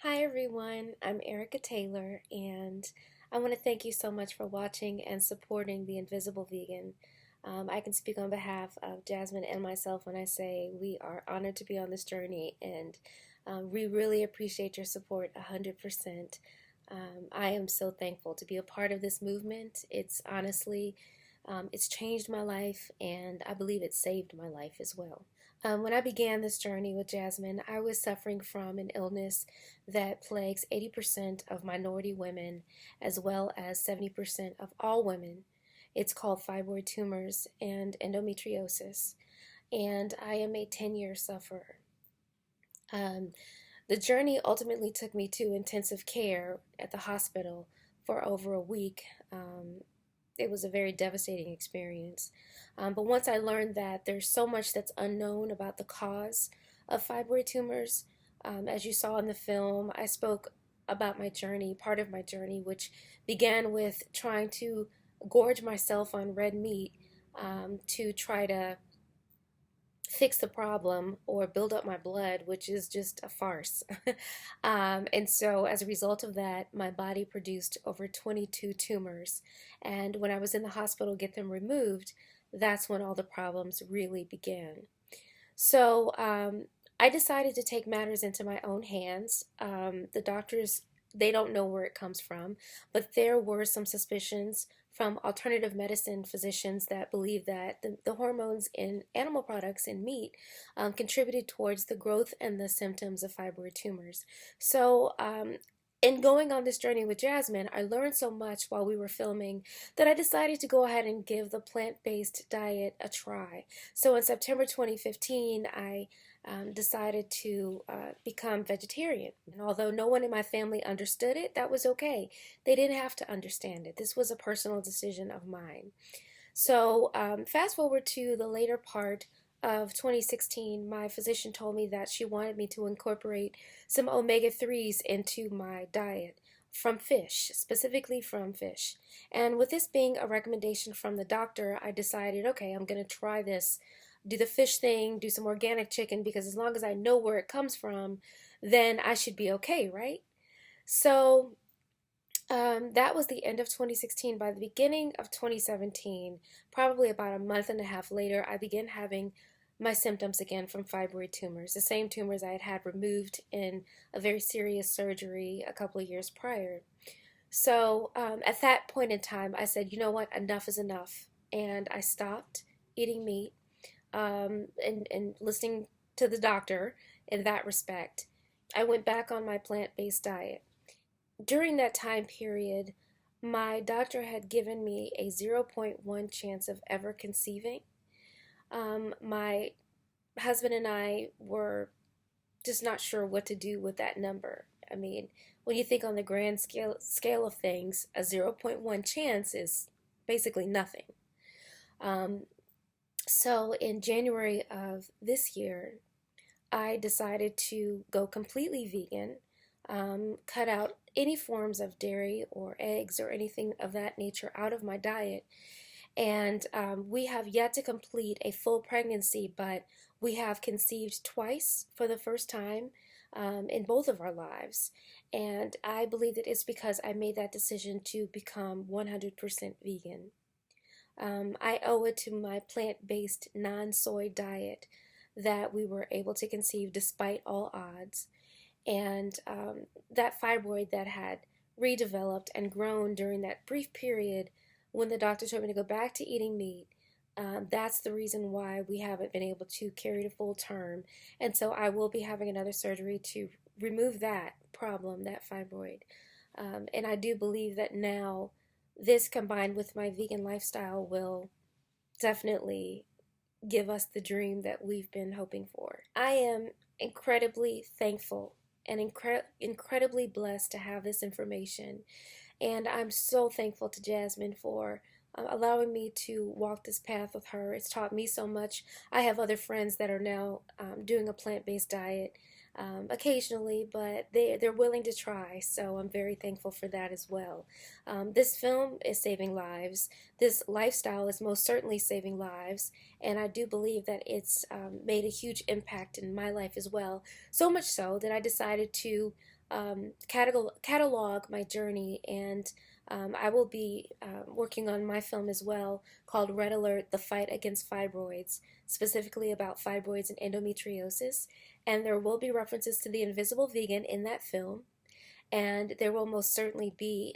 Hi everyone, I'm Erica Taylor, and I want to thank you so much for watching and supporting The Invisible Vegan. I can speak on behalf of Jasmine and myself when I say we are honored to be on this journey, and we really appreciate your support 100%. I am so thankful to be a part of this movement. It's honestly, it's changed my life, and I believe it saved my life as well. When I began this journey with Jasmine, I was suffering from an illness that plagues 80% of minority women as well as 70% of all women. It's called fibroid tumors and endometriosis, and I am a 10-year sufferer. Um, the journey ultimately took me to intensive care at the hospital for over a week. It was a very devastating experience. But once I learned that there's so much that's unknown about the cause of fibroid tumors, as you saw in the film, I spoke about my journey, part of my journey, which began with trying to gorge myself on red meat to try to fix the problem or build up my blood, which is just a farce. And so, as a result of that, my body produced over 22 tumors. And when I was in the hospital to get them removed, that's when all the problems really began. So, I decided to take matters into my own hands. The doctors, they don't know where it comes from, but there were some suspicions from alternative medicine physicians that believe that the hormones in animal products and meat contributed towards the growth and the symptoms of fibroid tumors. So, in going on this journey with Jasmine, I learned so much while we were filming that I decided to go ahead and give the plant-based diet a try. So in September 2015, I decided to become vegetarian. And although no one in my family understood it, that was okay. They didn't have to understand it. This was a personal decision of mine. So fast forward to the later part of 2016, my physician told me that she wanted me to incorporate some omega-3s into my diet from fish, specifically from fish. And with this being a recommendation from the doctor, I decided, okay, I'm going to try this, do the fish thing, do some organic chicken, because as long as I know where it comes from, then I should be okay, right? So that was the end of 2016. By the beginning of 2017, probably about a month and a half later, I began having my symptoms again from fibroid tumors, the same tumors I had had removed in a very serious surgery a couple of years prior. So at that point in time, I said, you know what, enough is enough. And I stopped eating meat and listening to the doctor in that respect. I went back on my plant-based diet. During that time period, my doctor had given me a zero point 0.1 chance of ever conceiving. My husband and I were just not sure what to do with that number. I mean, when you think on the grand scale of things, a zero point 0.1 chance is basically nothing. Um, so in January of this year, I decided to go completely vegan, cut out any forms of dairy or eggs or anything of that nature out of my diet. And we have yet to complete a full pregnancy, but we have conceived twice for the first time in both of our lives. And I believe that it's because I made that decision to become 100% vegan. I owe it to my plant-based non-soy diet that we were able to conceive despite all odds. And that fibroid that had redeveloped and grown during that brief period when the doctor told me to go back to eating meat, that's the reason why we haven't been able to carry to full term. And so I will be having another surgery to remove that problem, that fibroid. And I do believe that now this combined with my vegan lifestyle will definitely give us the dream that we've been hoping for. I am incredibly thankful and incredibly blessed to have this information. And I'm so thankful to Jasmine for allowing me to walk this path with her. It's taught me so much. I have other friends that are now doing a plant-based diet occasionally, but they're willing to try, so I'm very thankful for that as well. This film is saving lives. This lifestyle is most certainly saving lives, and I do believe that it's made a huge impact in my life as well. So much so that I decided to catalog my journey, and I will be working on my film as well called Red Alert: The Fight Against Fibroids, specifically about fibroids and endometriosis. And there will be references to the Invisible Vegan in that film, and there will most certainly be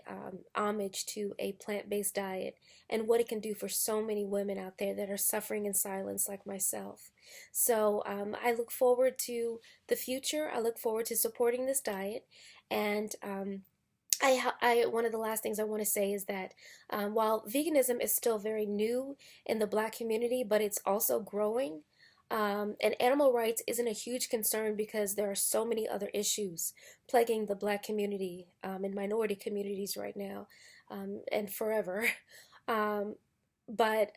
homage to a plant-based diet and what it can do for so many women out there that are suffering in silence like myself. So I look forward to the future. I look forward to supporting this diet. And one of the last things I want to say is that while veganism is still very new in the Black community, but it's also growing, and animal rights isn't a huge concern because there are so many other issues plaguing the Black community and minority communities right now, and forever. Um, but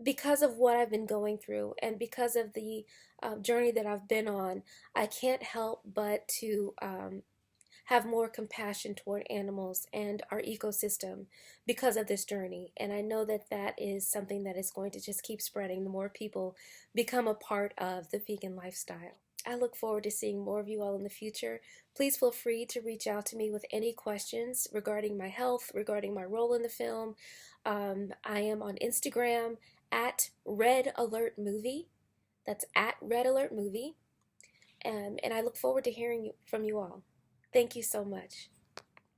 because of what I've been going through and because of the journey that I've been on, I can't help but to have more compassion toward animals and our ecosystem because of this journey. And I know that that is something that is going to just keep spreading the more people become a part of the vegan lifestyle. I look forward to seeing more of you all in the future. Please feel free to reach out to me with any questions regarding my health, regarding my role in the film. I am on Instagram at Red Alert Movie. That's at Red Alert Movie. And I look forward to hearing from you all. Thank you so much.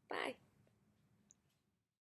Bye.